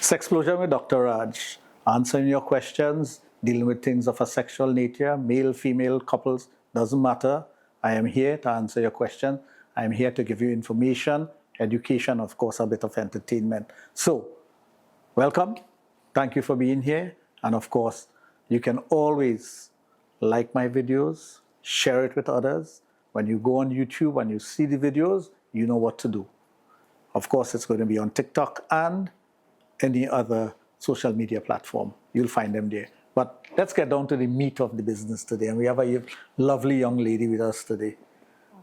Sexplosion with Dr. Raj, answering your questions, dealing with things of a sexual nature, male, female, couples, doesn't matter. I am here to answer your question. I am here to give you information, education, of course, a bit of entertainment. So, welcome. Thank you for being here. And of course, you can always like my videos, share it with others. When you go on YouTube and you see the videos, you know what to do. Of course, it's going to be on TikTok and any other social media platform. You'll find them there. But let's get down to the meat of the business today. And we have a lovely young lady with us today.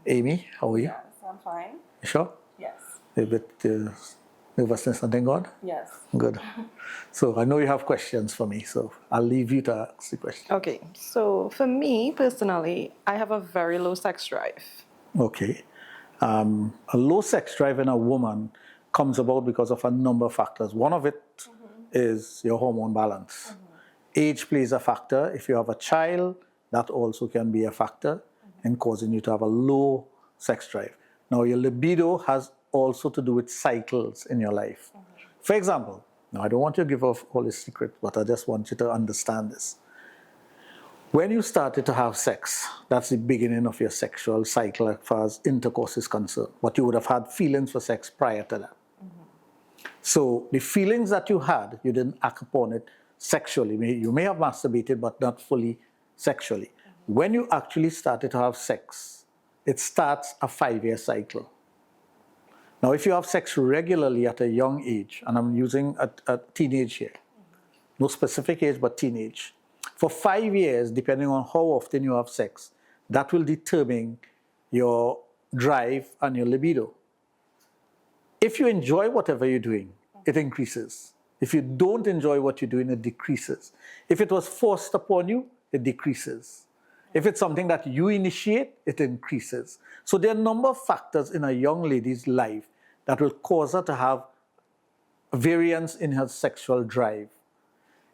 Amy, how are you? Yes, I'm fine. You sure? Yes. A bit nervousness, thank God? Yes. Good. So I know you have questions for me, so I'll leave you to ask the question. Okay, so for me personally, I have a very low sex drive. Okay. A low sex drive in a woman comes about because of a number of factors. One of it is your hormone balance. Age plays a factor. If you have a child, that also can be a factor in causing you to have a low sex drive. Now, your libido has also to do with cycles in your life. For example, now I don't want you to give off all the secret, but I just want you to understand this. When you started to have sex, that's the beginning of your sexual cycle as far as intercourse is concerned. But you would have had feelings for sex prior to that. So the feelings that you had, you didn't act upon it sexually. You may have masturbated, but not fully sexually. When you actually started to have sex, it starts a 5-year cycle. Now, if you have sex regularly at a young age, and I'm using a teenage here, no specific age, but teenage, for 5 years, depending on how often you have sex, that will determine your drive and your libido. If you enjoy whatever you're doing, it increases. If you don't enjoy what you're doing, it decreases. If it was forced upon you, it decreases. If it's something that you initiate, it increases. So there are a number of factors in a young lady's life that will cause her to have a variance in her sexual drive.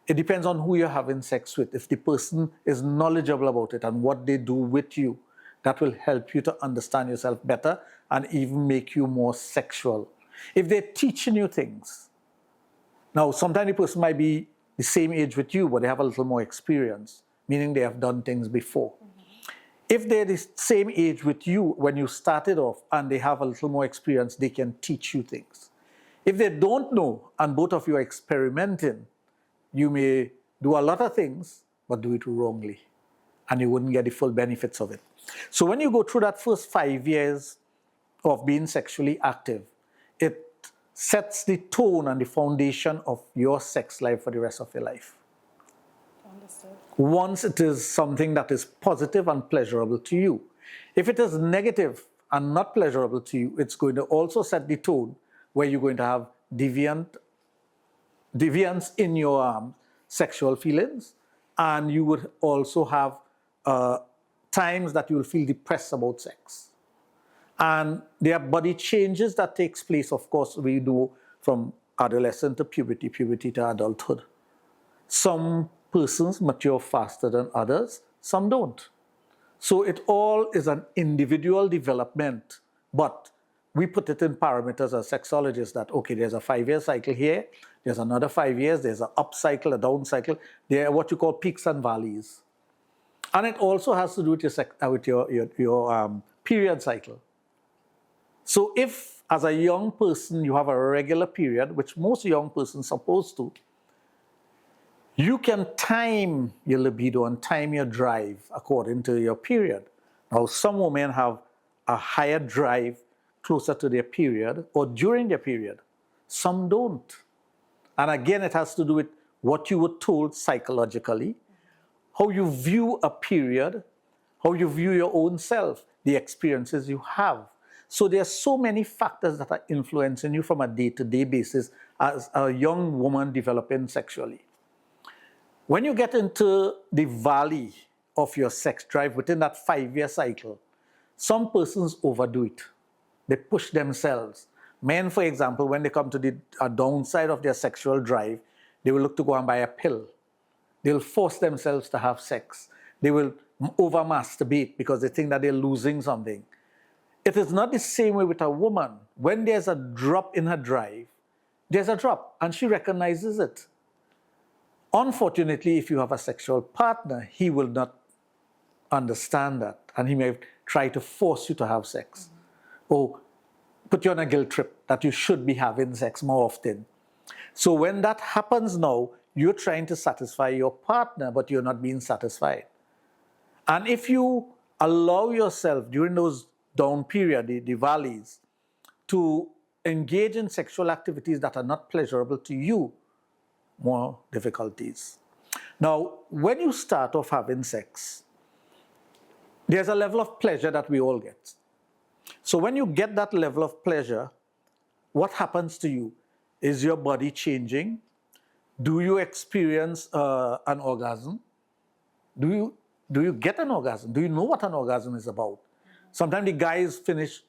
It depends on who you're having sex with. If the person is knowledgeable about it and what they do with you, that will help you to understand yourself better and even make you more sexual. If they're teaching you things, now sometimes the person might be the same age with you, but they have a little more experience, meaning they have done things before. If they're the same age with you when you started off and they have a little more experience, they can teach you things. If they don't know and both of you are experimenting, you may do a lot of things, but do it wrongly, and you wouldn't get the full benefits of it. So when you go through that first 5 years of being sexually active, it sets the tone and the foundation of your sex life for the rest of your life. Understood. Once it is something that is positive and pleasurable to you. If it is negative and not pleasurable to you, it's going to also set the tone where you're going to have deviance in your sexual feelings, and you would also have times that you will feel depressed about sex. And there are body changes that takes place, of course, we do from adolescent to puberty, puberty to adulthood. Some persons mature faster than others, some don't. So it all is an individual development, but we put it in parameters as sexologists that, okay, there's a 5-year cycle here, there's another 5 years, there's an up cycle, a down cycle. There are what you call peaks and valleys. And it also has to do with your period cycle. So if, as a young person, you have a regular period, which most young persons are supposed to, you can time your libido and time your drive according to your period. Now, some women have a higher drive closer to their period or during their period. Some don't. And again, it has to do with what you were told psychologically, how you view a period, how you view your own self, the experiences you have. So there are so many factors that are influencing you from a day-to-day basis as a young woman developing sexually. When you get into the valley of your sex drive within that 5-year cycle, some persons overdo it. They push themselves. Men, for example, when they come to the downside of their sexual drive, they will look to go and buy a pill. They will force themselves to have sex. They will over-masturbate because they think that they're losing something. It is not the same way with a woman. When there's a drop in her drive, there's a drop, and she recognizes it. Unfortunately, if you have a sexual partner, he will not understand that, and he may try to force you to have sex, or put you on a guilt trip that you should be having sex more often. So when that happens now, you're trying to satisfy your partner, but you're not being satisfied. And if you allow yourself during those down period, the valleys, to engage in sexual activities that are not pleasurable to you, more difficulties. Now, when you start off having sex, there's a level of pleasure that we all get. So when you get that level of pleasure, what happens to you? Is your body changing? Do you experience an orgasm? Do you get an orgasm? Do you know what an orgasm is about? Sometimes the guys finish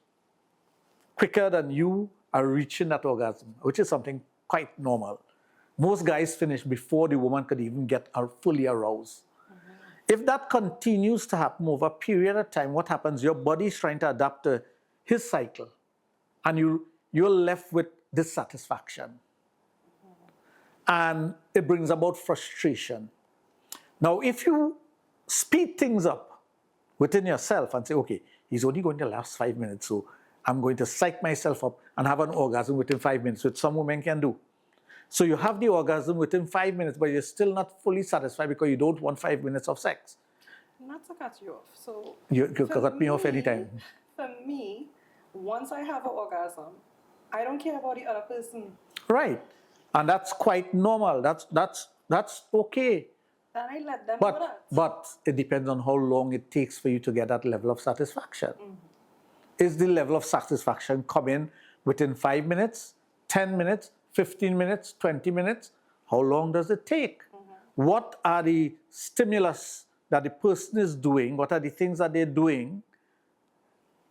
quicker than you are reaching that orgasm, which is something quite normal. Most guys finish before the woman could even get fully aroused. If that continues to happen over a period of time, what happens? Your body is trying to adapt to his cycle, and you're left with dissatisfaction. And it brings about frustration. Now, if you speed things up within yourself and say, okay, he's only going to last 5 minutes, so I'm going to psych myself up and have an orgasm within 5 minutes, which some women can do. So you have the orgasm within 5 minutes, but you're still not fully satisfied because you don't want 5 minutes of sex. Not to cut you off. So You cut me off anytime. For me, once I have an orgasm, I don't care about the other person. Right. And that's quite normal. That's okay. And I let them know that. But it depends on how long it takes for you to get that level of satisfaction. Is the level of satisfaction coming within 5 minutes, 10 minutes, 15 minutes, 20 minutes? How long does it take? What are the stimulus that the person is doing? What are the things that they're doing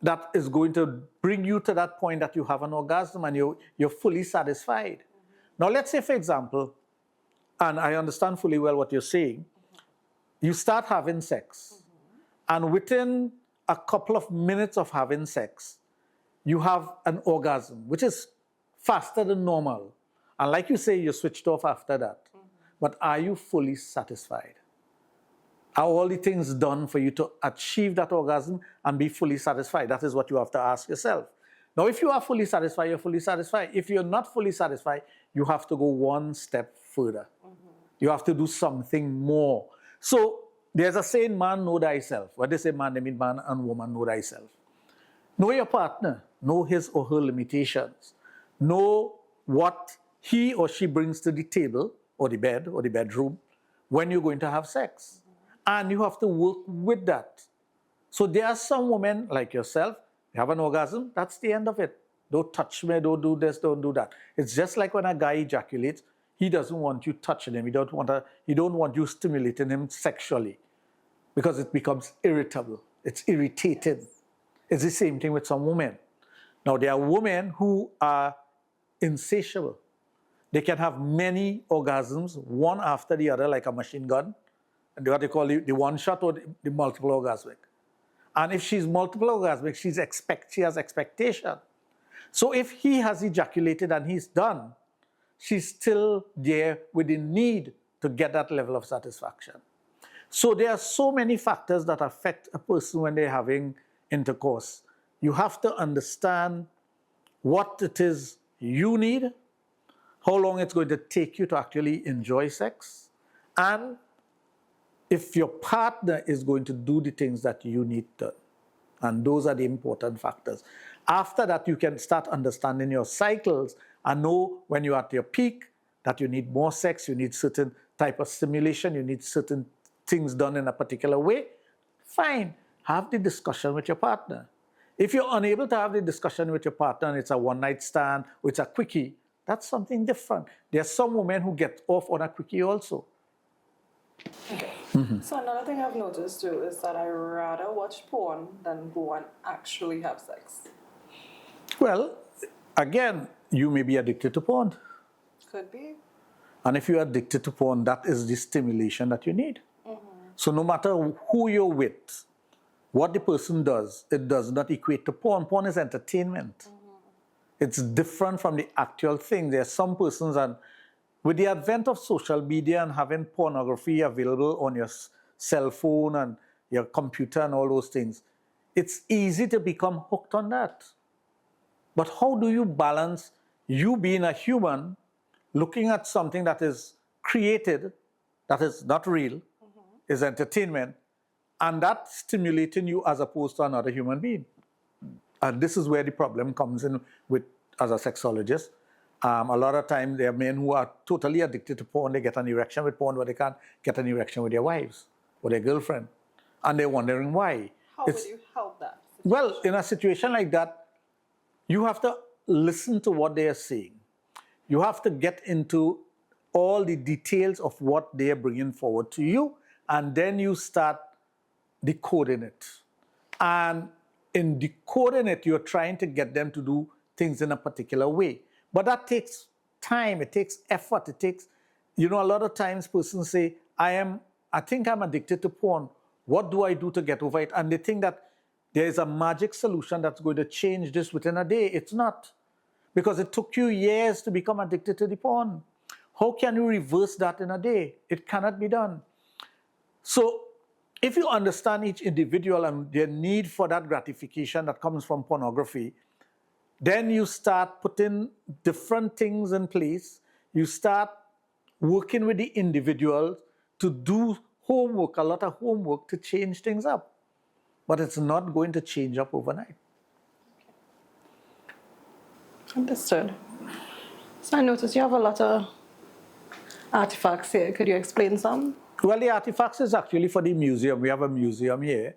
that is going to bring you to that point that you have an orgasm and you're fully satisfied? Now, let's say, for example, and I understand fully well what you're saying, you start having sex, and within a couple of minutes of having sex, you have an orgasm, which is faster than normal. And like you say, you switched off after that. But are you fully satisfied? Are all the things done for you to achieve that orgasm and be fully satisfied? That is what you have to ask yourself. Now, if you are fully satisfied, you're fully satisfied. If you're not fully satisfied, you have to go one step further. You have to do something more. So there's a saying, man, know thyself. When they say man, they mean man and woman, know thyself. Know your partner. Know his or her limitations. Know what he or she brings to the table or the bed or the bedroom when you're going to have sex. And you have to work with that. So there are some women like yourself, you have an orgasm, that's the end of it. Don't touch me, don't do this, don't do that. It's just like when a guy ejaculates, he doesn't want you touching him. He don't want you stimulating him sexually because it becomes irritable. It's irritating. It's the same thing with some women. Now, there are women who are insatiable. They can have many orgasms, one after the other, like a machine gun. And what they call the one shot or the multiple orgasmic. And if she's multiple orgasmic, she has expectation. So if he has ejaculated and he's done, she's still there with the need to get that level of satisfaction. So there are so many factors that affect a person when they're having intercourse. You have to understand what it is you need, how long it's going to take you to actually enjoy sex, and if your partner is going to do the things that you need to. And those are the important factors. After that, you can start understanding your cycles and know when you're at your peak that you need more sex, you need certain type of stimulation, you need certain things done in a particular way. Fine, have the discussion with your partner. If you're unable to have the discussion with your partner and it's a one-night stand or it's a quickie, that's something different. There are some women who get off on a quickie also. Okay. So another thing I've noticed too is that I rather watch porn than go and actually have sex. Well, again, you may be addicted to porn. Could be. And if you're addicted to porn, that is the stimulation that you need. So no matter who you're with, what the person does, it does not equate to porn. Porn is entertainment. It's different from the actual thing. There are some persons, and with the advent of social media and having pornography available on your cell phone and your computer and all those things, it's easy to become hooked on that. But how do you balance you being a human, looking at something that is created, that is not real, is entertainment, and that stimulating you as opposed to another human being? And this is where the problem comes in with, as a sexologist. A lot of times there are men who are totally addicted to porn. They get an erection with porn, but they can't get an erection with their wives or their girlfriend. And they're wondering why. How would you help that situation? Well, in a situation like that, you have to listen to what they are saying. You have to get into all the details of what they are bringing forward to you, and then you start decoding it. And in decoding it, you're trying to get them to do things in a particular way. But that takes time, it takes effort, it takes, a lot of times persons say, I think I'm addicted to porn. What do I do to get over it? And they think that there is a magic solution that's going to change this within a day. It's not. Because it took you years to become addicted to the porn. How can you reverse that in a day? It cannot be done. So if you understand each individual and their need for that gratification that comes from pornography, then you start putting different things in place. You start working with the individual to do homework, a lot of homework to change things up. But it's not going to change up overnight. Understood. So I noticed you have a lot of artifacts here. Could you explain some? Well, the artifacts is actually for the museum. We have a museum here.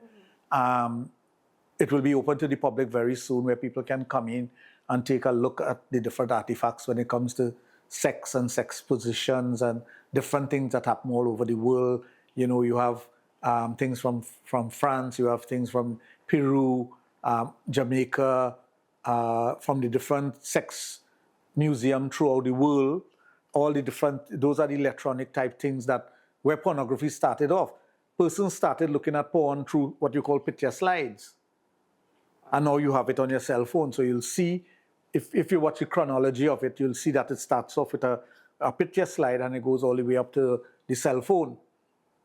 It will be open to the public very soon, where people can come in and take a look at the different artifacts when it comes to sex and sex positions and different things that happen all over the world. You have things from France, you have things from Peru, Jamaica, from the different sex museum throughout the world. All the different, those are the electronic type things where pornography started off. Persons started looking at porn through what you call picture slides. And now you have it on your cell phone. So you'll see, if you watch the chronology of it, you'll see that it starts off with a picture slide and it goes all the way up to the cell phone.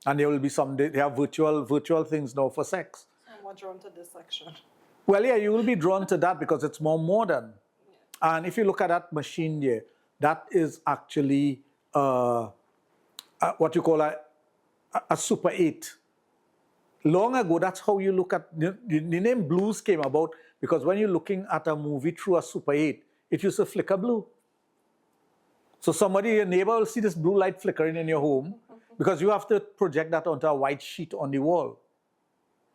And there will be they have virtual things now for sex. I'm more drawn to this section. Well, yeah, you will be drawn to that because it's more modern. Yeah. And if you look at that machine there, that is actually what you call a Super 8. Long ago, that's how you look at, the name blues came about because when you're looking at a movie through a Super 8, it used to flicker blue. So your neighbor will see this blue light flickering in your home because you have to project that onto a white sheet on the wall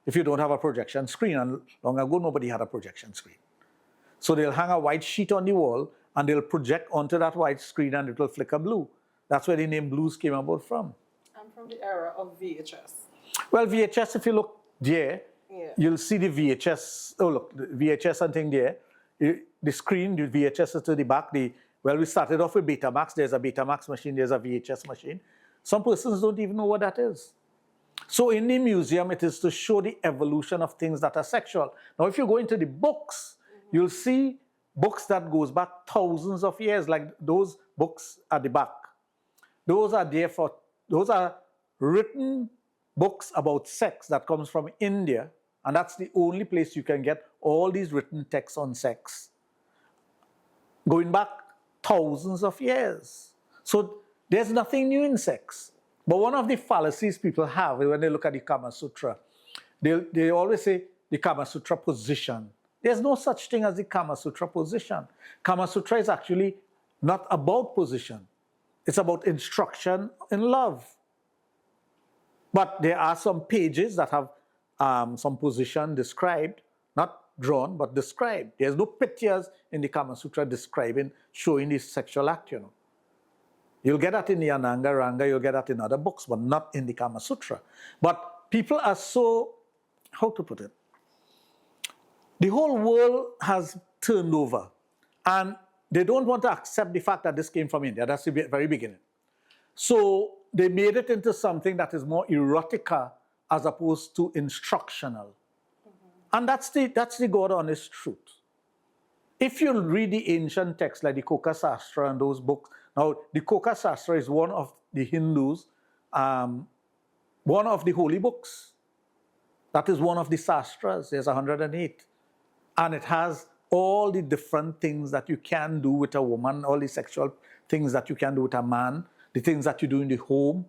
if you don't have a projection screen. And long ago, nobody had a projection screen. So they'll hang a white sheet on the wall and they'll project onto that white screen and it will flicker blue. That's where the name blues came about from. I'm from the era of VHS. Well, VHS, if you look there, you'll see the VHS. Oh, look, the VHS and thing there. The screen, the VHS is to the back. We started off with Betamax. There's a Betamax machine. There's a VHS machine. Some persons don't even know what that is. So in the museum, it is to show the evolution of things that are sexual. Now, if you go into the books, you'll see books that goes back thousands of years, like those books at the back. Those are written books about sex that comes from India, and that's the only place you can get all these written texts on sex, going back thousands of years. So there's nothing new in sex. But one of the fallacies people have when they look at the Kama Sutra, they always say the Kama Sutra position. There's no such thing as the Kama Sutra position. Kama Sutra is actually not about position. It's about instruction in love. But there are some pages that have some position described, not drawn, but described. There's no pictures in the Kama Sutra showing this sexual act, You'll get that in the Ananga Ranga, you'll get that in other books, but not in the Kama Sutra. But people are so, how to put it? The whole world has turned over, and they don't want to accept the fact that this came from India. That's the very beginning. So they made it into something that is more erotica as opposed to instructional. And that's the God honest truth. if you read the ancient texts like the Koka Sastra and those books, now the Koka Sastra is one of the Hindus, one of the holy books. That is one of the Sastras. There's 108. And it has all the different things that you can do with a woman, all the sexual things that you can do with a man, the things that you do in the home.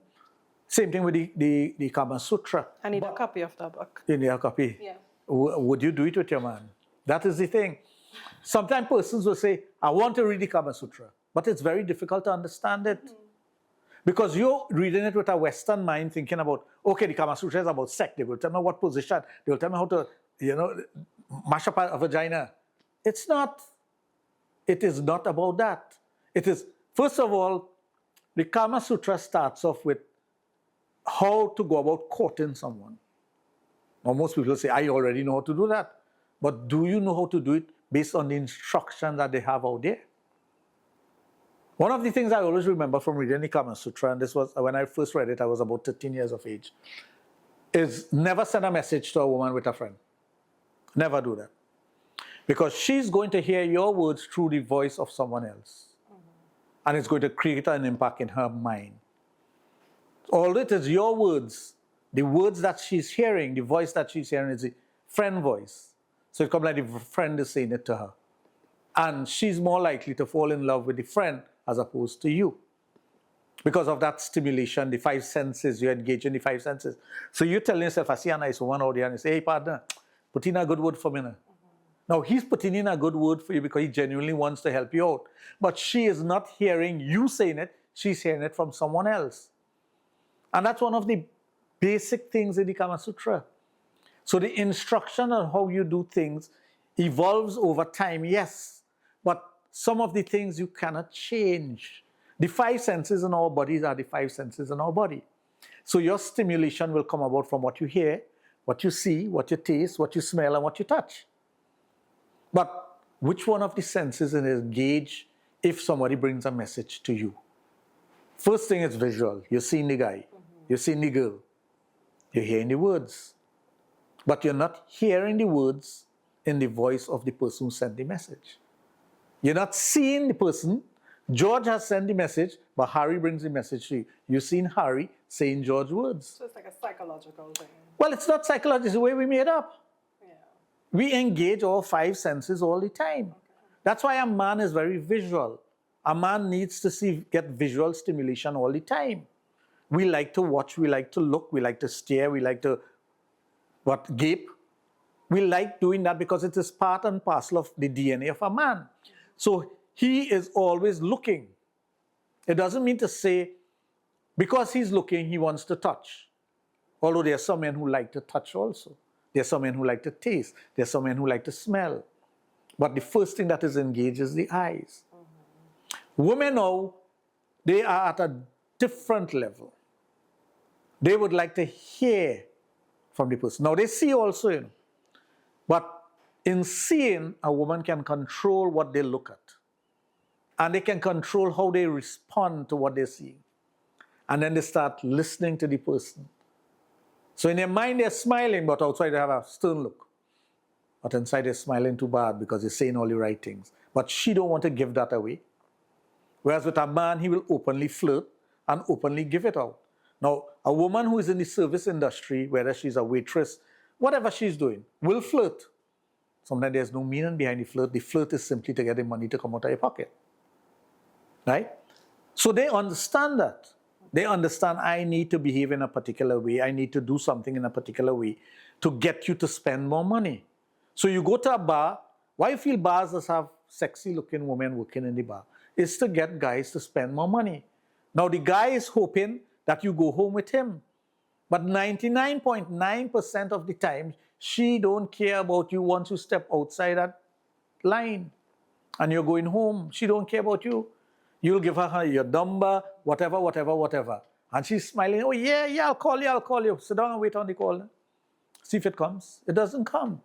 Same thing with the Kama Sutra. I need a copy of that book. You need a copy? Yeah. Would you do it with your man? That is the thing. Sometimes persons will say, I want to read the Kama Sutra, but it's very difficult to understand it. Because you're reading it with a Western mind, thinking about, okay, the Kama Sutra is about sex. They will tell me what position. They will tell me how to, mash up a vagina. It's not. It is not about that. It is, first of all, the Kama Sutra starts off with how to go about courting someone. Now, most people say, I already know how to do that. But do you know how to do it based on the instructions that they have out there? One of the things I always remember from reading the Kama Sutra, and this was when I first read it, I was about 13 years of age, is never send a message to a woman with a friend. Never do that. Because she's going to hear your words through the voice of someone else. And it's going to create an impact in her mind. All it is your words, the words that she's hearing, the voice that she's hearing is the friend voice. So it comes like the friend is saying it to her. And she's more likely to fall in love with the friend as opposed to you. Because of that stimulation, the five senses, you engage in the five senses. So you're telling yourself, I see a nice woman out there, and you say, hey partner, put in a good word for me now. Now he's putting in a good word for you because he genuinely wants to help you out. But she is not hearing you saying it, she's hearing it from someone else. And that's one of the basic things in the Kama Sutra. So the instruction on how you do things evolves over time, yes. But some of the things you cannot change. The five senses in our bodies are the five senses in our body. So your stimulation will come about from what you hear, what you see, what you taste, what you smell, and what you touch. But which one of the senses is engaged if somebody brings a message to you? First thing is visual. You're seeing the guy. You're seeing the girl. You're hearing the words. But you're not hearing the words in the voice of the person who sent the message. You're not seeing the person. George has sent the message, but Harry brings the message to you. You're seeing Harry saying George's words. So it's like a psychological thing. Well, it's not psychological. It's the way we made up. Yeah. We engage all five senses all the time. Okay. That's why a man is very visual. A man needs to get visual stimulation all the time. We like to watch, we like to look, we like to stare, we like to gape. We like doing that because it is part and parcel of the DNA of a man. So he is always looking. It doesn't mean to say, because he's looking, he wants to touch. Although there are some men who like to touch also. There are some men who like to taste. There are some men who like to smell. But the first thing that is engaged is the eyes. Women now, they are at a different level. They would like to hear from the person. Now they see also, But in seeing, a woman can control what they look at. And they can control how they respond to what they're seeing. And then they start listening to the person. So in their mind, they're smiling, but outside they have a stern look. But inside they're smiling too bad because they're saying all the right things. But she don't want to give that away. Whereas with a man, he will openly flirt and openly give it out. Now, a woman who is in the service industry, whether she's a waitress, whatever she's doing, will flirt. Sometimes there's no meaning behind the flirt. The flirt is simply to get the money to come out of your pocket. Right? So they understand that. They understand I need to behave in a particular way. I need to do something in a particular way to get you to spend more money. So you go to a bar. Why you feel bars just have sexy looking women working in the bar? It's to get guys to spend more money. Now the guy is hoping that you go home with him. But 99.9% of the time, she don't care about you once you step outside that line and you're going home. She don't care about you. You'll give her your number, whatever. And she's smiling, oh yeah, I'll call you. Sit down and wait on the call. See if it comes. It doesn't come.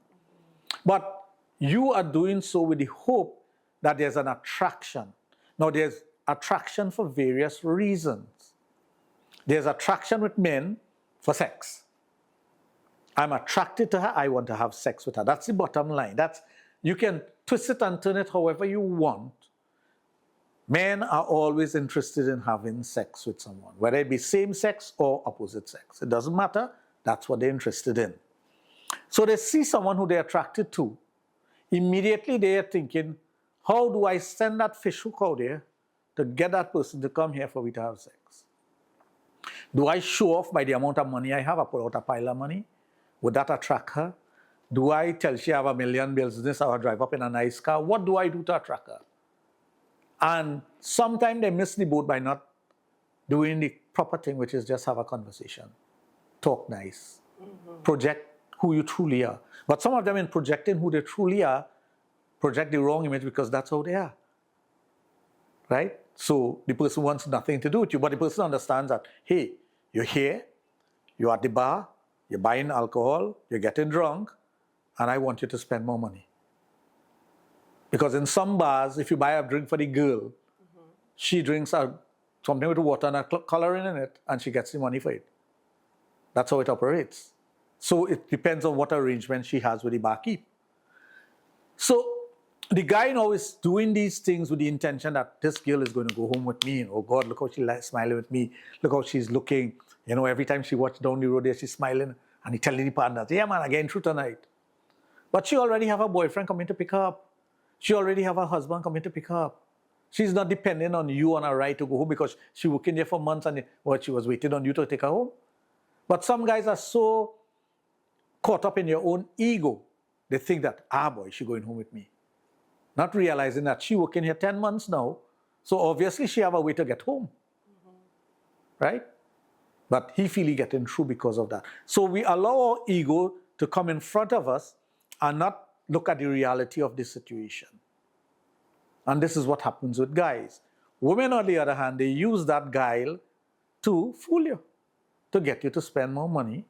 But you are doing so with the hope that there's an attraction. Now there's attraction for various reasons. There's attraction with men for sex. I'm attracted to her, I want to have sex with her. That's the bottom line. You can twist it and turn it however you want, men are always interested in having sex with someone, whether it be same sex or opposite sex. It doesn't matter. That's what they're interested in. So they see someone who they're attracted to. Immediately they are thinking, how do I send that fish hook out there to get that person to come here for me to have sex? Do I show off by the amount of money I have? I put out a pile of money. Would that attract her? Do I tell she I have $1 million business or I drive up in a nice car? What do I do to attract her? And sometimes they miss the boat by not doing the proper thing, which is just have a conversation. Talk nice. Project who you truly are. But some of them, in projecting who they truly are, project the wrong image because that's how they are. Right? So the person wants nothing to do with you, but the person understands that, hey, you're here, you're at the bar, you're buying alcohol, you're getting drunk, and I want you to spend more money. Because in some bars, if you buy a drink for the girl, she drinks something with water and a coloring in it, and she gets the money for it. That's how it operates. So it depends on what arrangement she has with the barkeep. So the guy now is doing these things with the intention that this girl is going to go home with me. Oh God, look how she's smiling with me. Look how she's looking. You know, every time she walks down the road there, she's smiling. And he telling the partners, yeah man, I'm getting through tonight. But she already have a boyfriend coming to pick her up. She already have a husband coming to pick her up. She's not depending on you on her right to go home because she working there for months and she was waiting on you to take her home. But some guys are so caught up in your own ego. They think that, boy, she's going home with me. Not realizing that she working here 10 months now. So obviously she have a way to get home. Right? But he feel he getting through because of that. So we allow our ego to come in front of us and not look at the reality of the situation. And this is what happens with guys. Women, on the other hand, they use that guile to fool you, to get you to spend more money,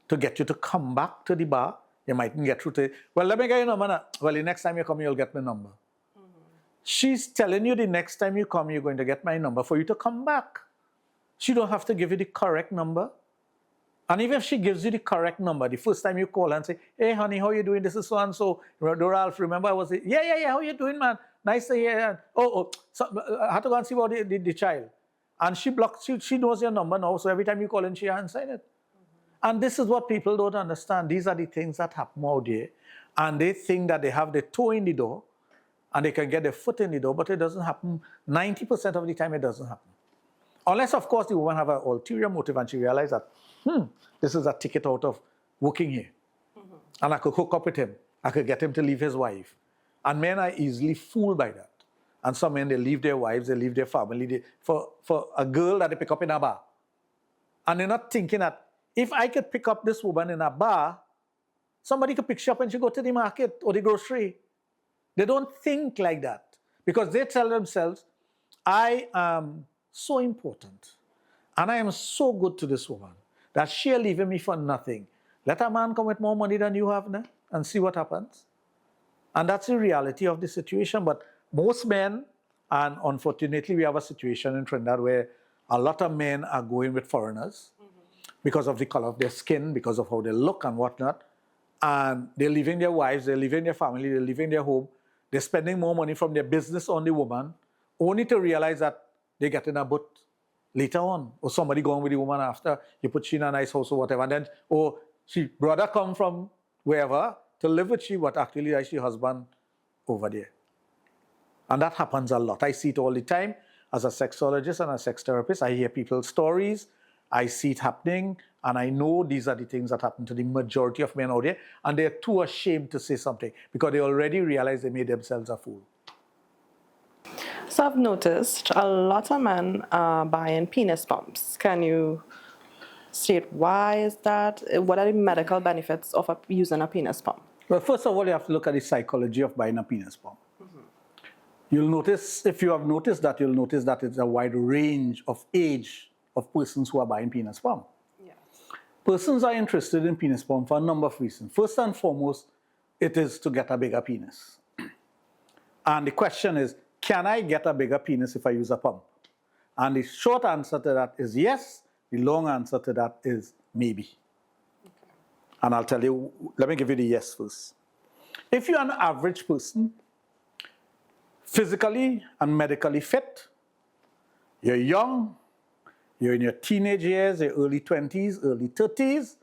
to get you to come back to the bar. You mightn't get through to it. Well, let me get your number now. Well, the next time you come, you'll get my number. She's telling you the next time you come, you're going to get my number for you to come back. She don't have to give you the correct number. And even if she gives you the correct number, the first time you call and say, hey, honey, how you doing? This is so-and-so. Ralph, remember I was, yeah, how you doing, man? Nice to hear. So, I had to go and see about the child. And she blocks, she knows your number now, so every time you call in, she answers it. And this is what people don't understand. These are the things that happen out there. And they think that they have their toe in the door and they can get their foot in the door, but it doesn't happen. 90% of the time, it doesn't happen. Unless, of course, the woman have an ulterior motive and she realizes that, this is a ticket out of working here. And I could hook up with him. I could get him to leave his wife. And men are easily fooled by that. And some men, they leave their wives, they leave their family for a girl that they pick up in a bar. And they're not thinking that if I could pick up this woman in a bar, somebody could pick her up and she go to the market or the grocery. They don't think like that. Because they tell themselves, I am so important. And I am so good to this woman that she'll leaving me for nothing. Let a man come with more money than you have now and see what happens. And that's the reality of the situation. But most men, and unfortunately we have a situation in Trinidad where a lot of men are going with foreigners because of the color of their skin, because of how they look and whatnot. And they're leaving their wives, they're leaving their family, they're leaving their home. They're spending more money from their business on the woman, only to realize that they're getting a butt later on. Or somebody going with the woman after, you put she in a nice house or whatever. And then, she brother come from wherever to live with she, but actually that's your husband over there. And that happens a lot. I see it all the time. As a sexologist and a sex therapist, I hear people's stories. I see it happening. And I know these are the things that happen to the majority of men out there. And they're too ashamed to say something because they already realize they made themselves a fool. So I've noticed a lot of men are buying penis pumps. Can you state why is that? What are the medical benefits of using a penis pump? Well, first of all, you have to look at the psychology of buying a penis pump. You'll notice, if you have noticed that, you'll notice that it's a wide range of age of persons who are buying penis pump. Yes. Persons are interested in penis pump for a number of reasons. First and foremost, it is to get a bigger penis. And the question is, can I get a bigger penis if I use a pump? And the short answer to that is yes. The long answer to that is maybe. Okay. And I'll tell you, let me give you the yes first. If you're an average person, physically and medically fit, you're young, you're in your teenage years, your early 20s, early 30s,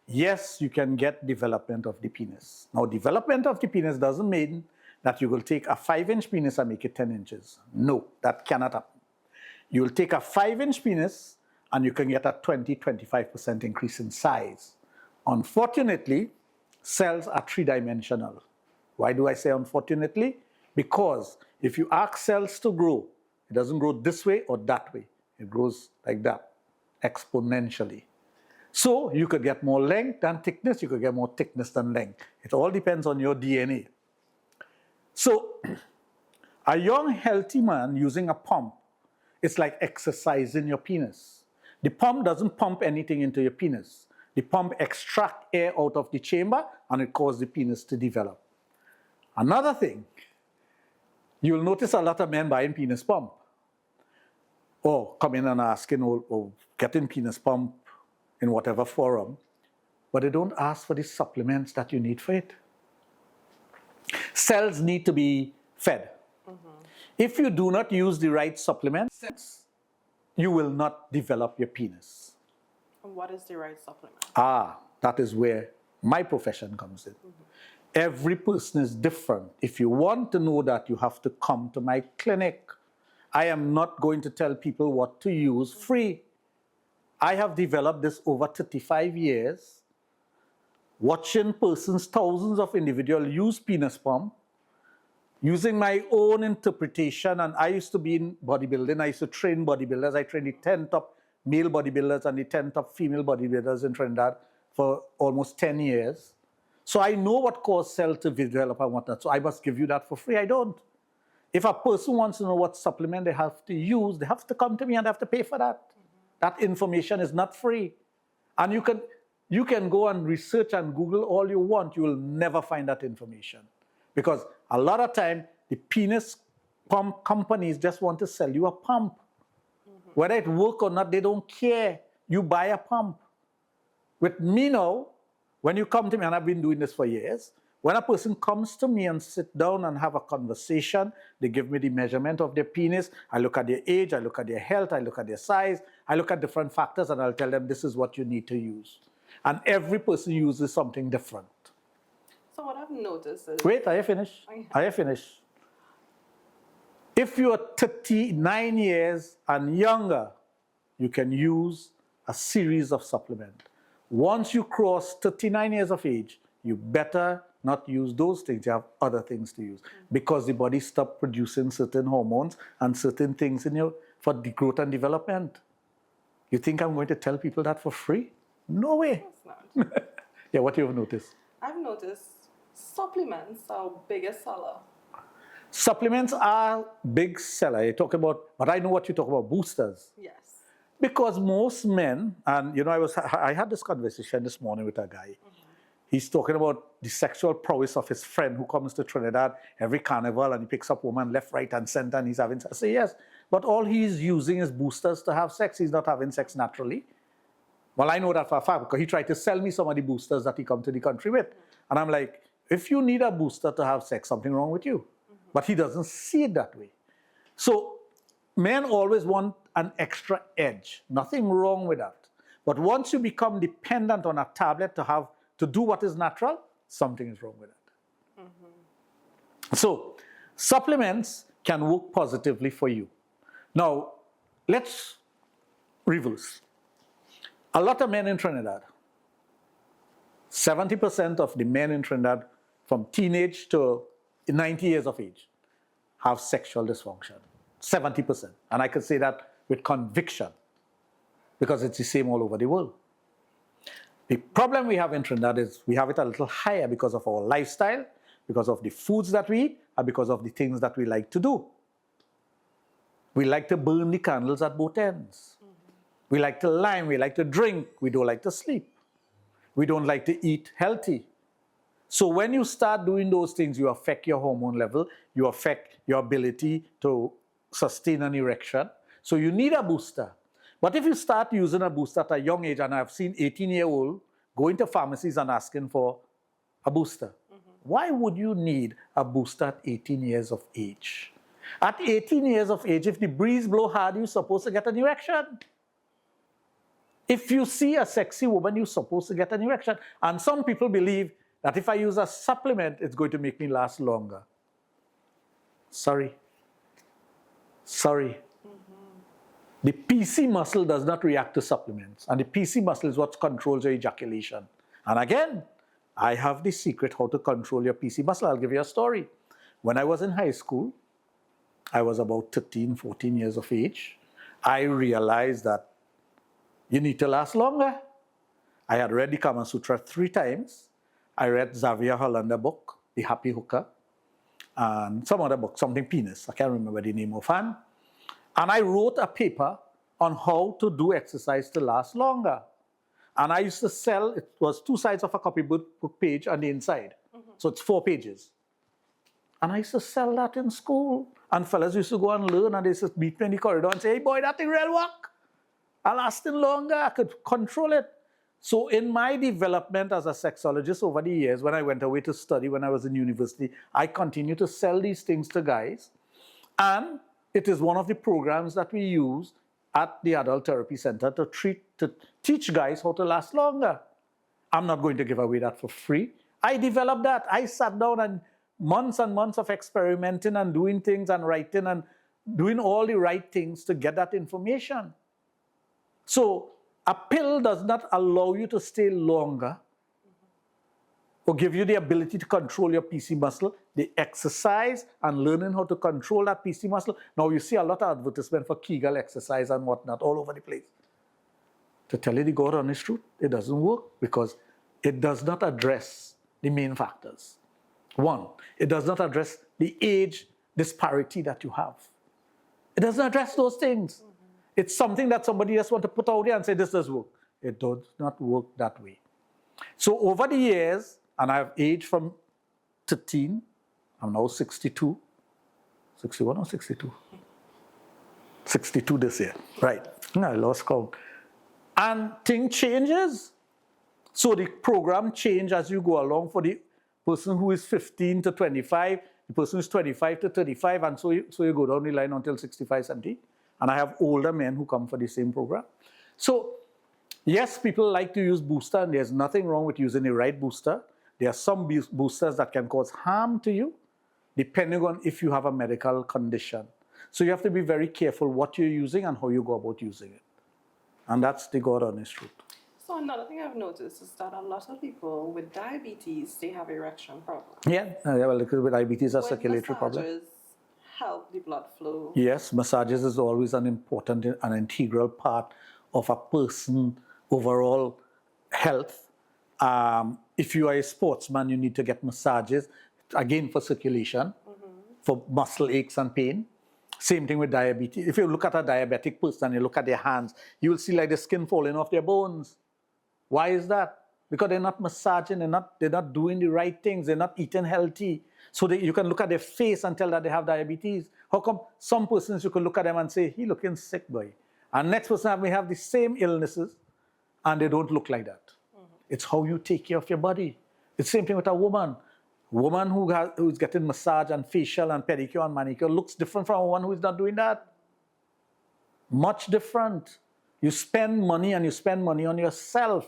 yes, you can get development of the penis. Now, development of the penis doesn't mean that you will take a 5-inch penis and make it 10 inches. No, that cannot happen. You will take a 5-inch penis and you can get a 20-25% increase in size. Unfortunately, cells are 3-dimensional. Why do I say unfortunately? Because if you ask cells to grow, it doesn't grow this way or that way. It grows like that, exponentially. So you could get more length than thickness, you could get more thickness than length. It all depends on your DNA. So a young, healthy man using a pump, it's like exercising your penis. The pump doesn't pump anything into your penis. The pump extracts air out of the chamber and it causes the penis to develop. Another thing, you'll notice a lot of men buying penis pump or coming and asking or getting penis pump in whatever forum, but they don't ask for the supplements that you need for it. Cells need to be fed. If you do not use the right supplements, you will not develop your penis. What is the right supplement? That is where my profession comes in. Every person is different. If you want to know that, you have to come to my clinic. I am not going to tell people what to use free. I have developed this over 35 years, watching persons, thousands of individuals use penis pump, using my own interpretation. And I used to be in bodybuilding. I used to train bodybuilders. I trained the 10 top male bodybuilders and the 10 top female bodybuilders in Trinidad for almost 10 years. So I know what causes cells to develop and whatnot. So I must give you that for free. I don't. If a person wants to know what supplement they have to use, they have to come to me and they have to pay for that. That information is not free. And you can go and research and Google all you want. You will never find that information. Because a lot of time, the penis pump companies just want to sell you a pump. Whether it works or not, they don't care. You buy a pump. With me now, when you come to me, and I've been doing this for years, when a person comes to me and sit down and have a conversation, they give me the measurement of their penis. I look at their age, I look at their health, I look at their size, I look at different factors, and I'll tell them this is what you need to use. And every person uses something different. So what I've noticed is... Wait, are you finished? Are you finished? If you're 39 years and younger, you can use a series of supplements. Once you cross 39 years of age, you better not use those things. You have other things to use because the body stops producing certain hormones and certain things for the growth and development. You think I'm going to tell people that for free? No way. It's not. Yeah, what you have noticed? I've noticed supplements are biggest seller. Supplements are big seller. You talk about, but I know what you talk about, boosters. Yes. Because most men, and I had this conversation this morning with a guy. He's talking about the sexual prowess of his friend who comes to Trinidad every carnival and he picks up women left, right, and center and he's having sex. I say, yes, but all he's using is boosters to have sex. He's not having sex naturally. Well, I know that for a fact because he tried to sell me some of the boosters that he come to the country with. And I'm like, if you need a booster to have sex, something wrong with you. But he doesn't see it that way. So men always want an extra edge. Nothing wrong with that. But once you become dependent on a tablet to do what is natural, something is wrong with it. So supplements can work positively for you. Now, let's reverse. A lot of men in Trinidad, 70% of the men in Trinidad from teenage to 90 years of age have sexual dysfunction. 70%. And I can say that with conviction because it's the same all over the world. The problem we have in Trinidad is we have it a little higher because of our lifestyle, because of the foods that we eat, and because of the things that we like to do. We like to burn the candles at both ends. We like to lime, we like to drink, we don't like to sleep. We don't like to eat healthy. So when you start doing those things, you affect your hormone level, you affect your ability to sustain an erection. So you need a booster. But if you start using a booster at a young age, and I've seen 18-year-olds going to pharmacies and asking for a booster. Why would you need a booster at 18 years of age? At 18 years of age, if the breeze blow hard, you're supposed to get an erection. If you see a sexy woman, you're supposed to get an erection. And some people believe that if I use a supplement, it's going to make me last longer. Sorry. Sorry. The PC muscle does not react to supplements. And the PC muscle is what controls your ejaculation. And again, I have the secret how to control your PC muscle. I'll give you a story. When I was in high school, I was about 13, 14 years of age. I realized that you need to last longer. I had read the Kama Sutra 3 times. I read Xavier Hollander book, The Happy Hooker, and some other book, something penis. I can't remember the name offhand. And I wrote a paper on how to do exercise to last longer. And I used to sell, it was 2 sides of a copybook page on the inside. So it's 4 pages. And I used to sell that in school. And fellas used to go and learn, and they used to meet me in the corridor and say, hey boy, that thing real work. I lasted longer, I could control it. So in my development as a sexologist over the years, when I went away to study when I was in university, I continued to sell these things to guys. And it is one of the programs that we use at the Adult Therapy Center to teach guys how to last longer. I'm not going to give away that for free. I developed that. I sat down and months of experimenting and doing things and writing and doing all the right things to get that information. So a pill does not allow you to stay longer or give you the ability to control your PC muscle. The exercise and learning how to control that PC muscle. Now you see a lot of advertisement for Kegel exercise and whatnot all over the place. To tell you the God honest truth, it doesn't work because it does not address the main factors. 1, it does not address the age disparity that you have. It doesn't address those things. It's something that somebody just wants to put out there and say, this does work. It does not work that way. So over the years, and I've aged from 13, I'm now 62, 61 or 62? 62 this year, right. I lost count. And things changes. So the program change as you go along for the person who is 15 to 25, the person who is 25 to 35, and so you go down the line until 65, 70. And I have older men who come for the same program. So yes, people like to use booster, and there's nothing wrong with using the right booster. There are some boosters that can cause harm to you, depending on if you have a medical condition. So you have to be very careful what you're using and how you go about using it. And that's the God honest truth. So another thing I've noticed is that a lot of people with diabetes, they have erection problems. Yeah, well, because with diabetes, a circulatory problem. Massages help the blood flow. Yes, massages is always an important and integral part of a person's overall health. If you are a sportsman, you need to get massages, again for circulation, for muscle aches and pain. Same thing with diabetes. If you look at a diabetic person and you look at their hands, you will see like the skin falling off their bones. Why is that? Because they're not massaging, they're not doing the right things, they're not eating healthy. So you can look at their face and tell that they have diabetes. How come some persons you can look at them and say, he looking sick, boy. And next person may have the same illnesses and they don't look like that. It's how you take care of your body. It's the same thing with a woman. A woman who's getting massage and facial and pedicure and manicure looks different from a woman who is not doing that. Much different. You spend money and you spend money on yourself.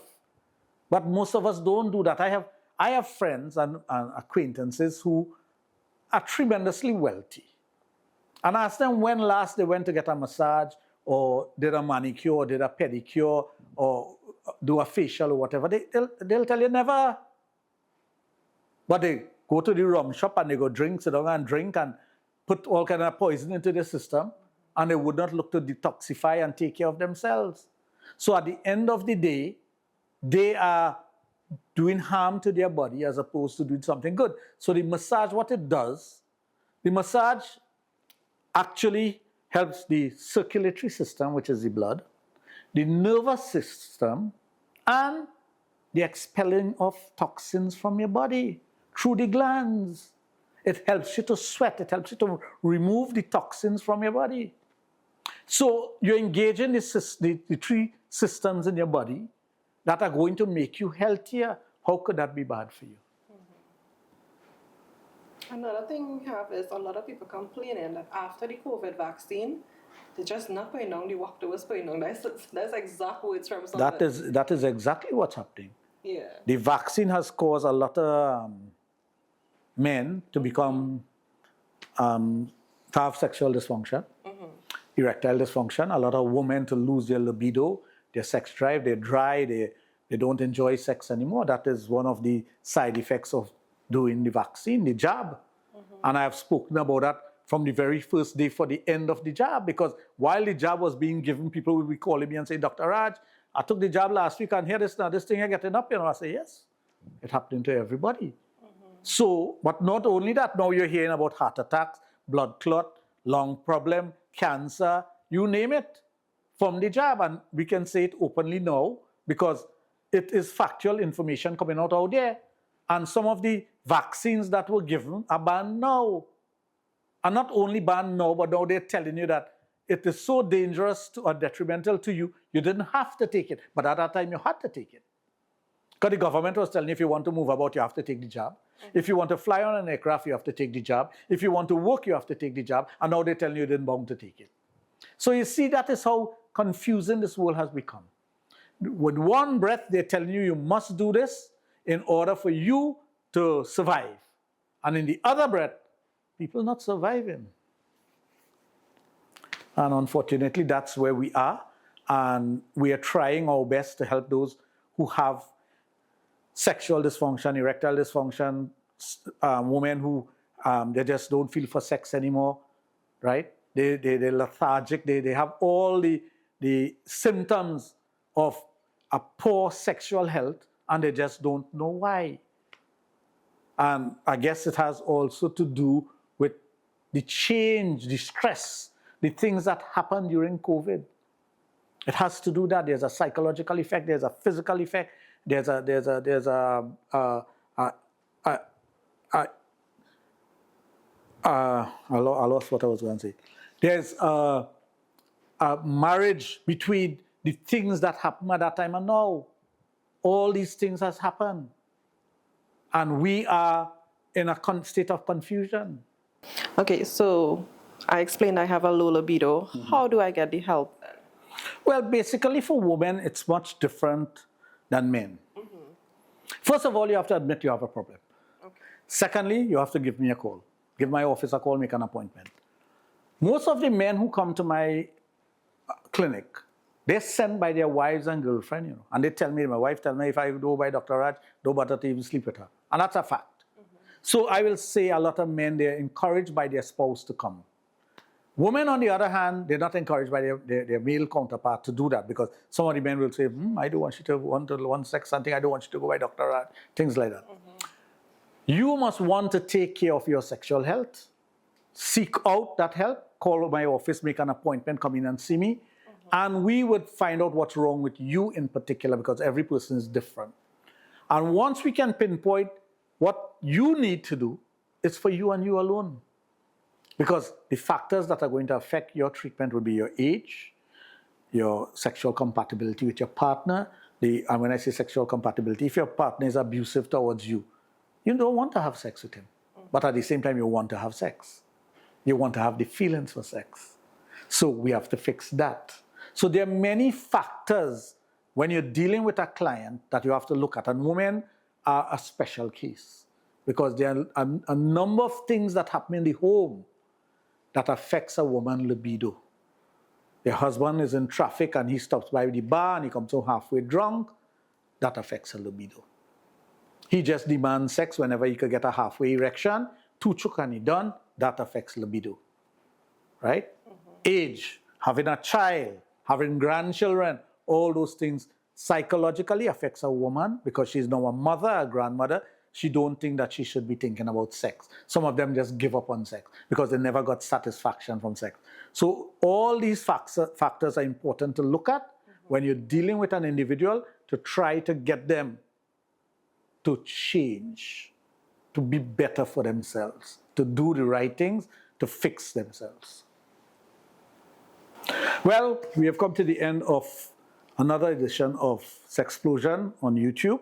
But most of us don't do that. I have friends and acquaintances who are tremendously wealthy. And I ask them when last they went to get a massage or did a manicure or did a pedicure or do a facial or whatever. They'll tell you never. But they go to the rum shop and they go sit down and drink and put all kind of poison into their system, and they would not look to detoxify and take care of themselves. So at the end of the day, they are doing harm to their body as opposed to doing something good. So the massage, what it does, the massage actually helps the circulatory system, which is the blood, the nervous system, and the expelling of toxins from your body through the glands. It helps you to sweat. It helps you to remove the toxins from your body. So you're engaging the 3 systems in your body that are going to make you healthier. How could that be bad for you? Another thing we have is a lot of people complaining that after the COVID vaccine, they're just not going down, the doctor was going down. That's exact words from something. That is exactly what's happening. Yeah. The vaccine has caused a lot of men to become, to have sexual dysfunction, erectile dysfunction, a lot of women to lose their libido, their sex drive, they're dry, they don't enjoy sex anymore. That is one of the side effects of doing the vaccine, the jab. And I have spoken about that from the very first day for the end of the jab, because while the jab was being given, people will be calling me and say, Dr. Raj, I took the jab last week and here this now, this thing is getting up, I say, yes, it's happening to everybody. So, but not only that, now you're hearing about heart attacks, blood clot, lung problem, cancer, you name it, from the jab. And we can say it openly now because it is factual information coming out there. And some of the vaccines that were given are banned now. And not only banned now, but now they're telling you that it is so dangerous or detrimental to you, you didn't have to take it. But at that time, you had to take it. Because the government was telling you if you want to move about, you have to take the jab. If you want to fly on an aircraft, you have to take the jab. If you want to work, you have to take the jab. And now they're telling you you're bound to take it. So you see, that is how confusing this world has become. With one breath, they're telling you you must do this in order for you to survive. And in the other breath, people not surviving. And unfortunately, that's where we are. And we are trying our best to help those who have sexual dysfunction, erectile dysfunction, women who they just don't feel for sex anymore, right? They're lethargic. They have all the symptoms of a poor sexual health, and they just don't know why. And I guess it has also to do with the change, the stress, the things that happened during COVID. It has to do that. There's a psychological effect. There's a physical effect. I lost what I was going to say. There's a marriage between the things that happened at that time and now. All these things has happened. And we are in a state of confusion. Okay, so I explained I have a low libido. How do I get the help? Well, basically for women, it's much different than men. First of all, you have to admit you have a problem. Okay. Secondly, you have to give me a call. Give my office a call, make an appointment. Most of the men who come to my clinic, they're sent by their wives and girlfriends, and they tell me, my wife tells me, if I go by Dr. Raj, don't bother to even sleep with her. And that's a fact. So I will say a lot of men, they're encouraged by their spouse to come. Women, on the other hand, they're not encouraged by their male counterpart to do that, because some of the men will say, I don't want you to want sex, something, I don't want you to go by Dr. Raj, things like that. You must want to take care of your sexual health. Seek out that help. Call my office, make an appointment, come in and see me. And we would find out what's wrong with you in particular, because every person is different. And once we can pinpoint what you need to do, it's for you and you alone. Because the factors that are going to affect your treatment will be your age, your sexual compatibility with your partner. And when I say sexual compatibility, if your partner is abusive towards you, you don't want to have sex with him. But at the same time, you want to have sex. You want to have the feelings for sex. So we have to fix that. So there are many factors when you're dealing with a client that you have to look at. And women are a special case, because there are a number of things that happen in the home that affects a woman's libido. Your husband is in traffic and he stops by the bar and he comes home halfway drunk. That affects her libido. He just demands sex whenever he could get a halfway erection. Too chuk and he done. That affects libido. Right? Age, having a child, having grandchildren, all those things psychologically affects a woman, because she's now a mother, a grandmother. She don't think that she should be thinking about sex. Some of them just give up on sex because they never got satisfaction from sex. So all these factors are important to look at when you're dealing with an individual, to try to get them to change, to be better for themselves, to do the right things, to fix themselves. Well, we have come to the end of another edition of Sexplosion on YouTube.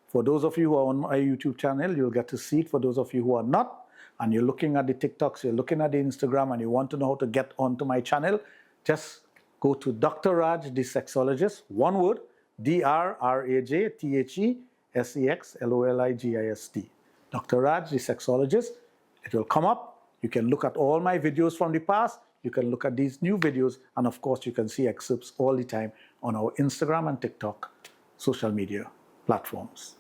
For those of you who are on my YouTube channel, you'll get to see it. For those of you who are not, and you're looking at the TikToks, you're looking at the Instagram, and you want to know how to get onto my channel, just go to Dr. Raj, the sexologist, one word, DrRajThesexologist. Dr. Raj, the sexologist. It will come up. You can look at all my videos from the past. You can look at these new videos. And of course, you can see excerpts all the time on our Instagram and TikTok social media platforms.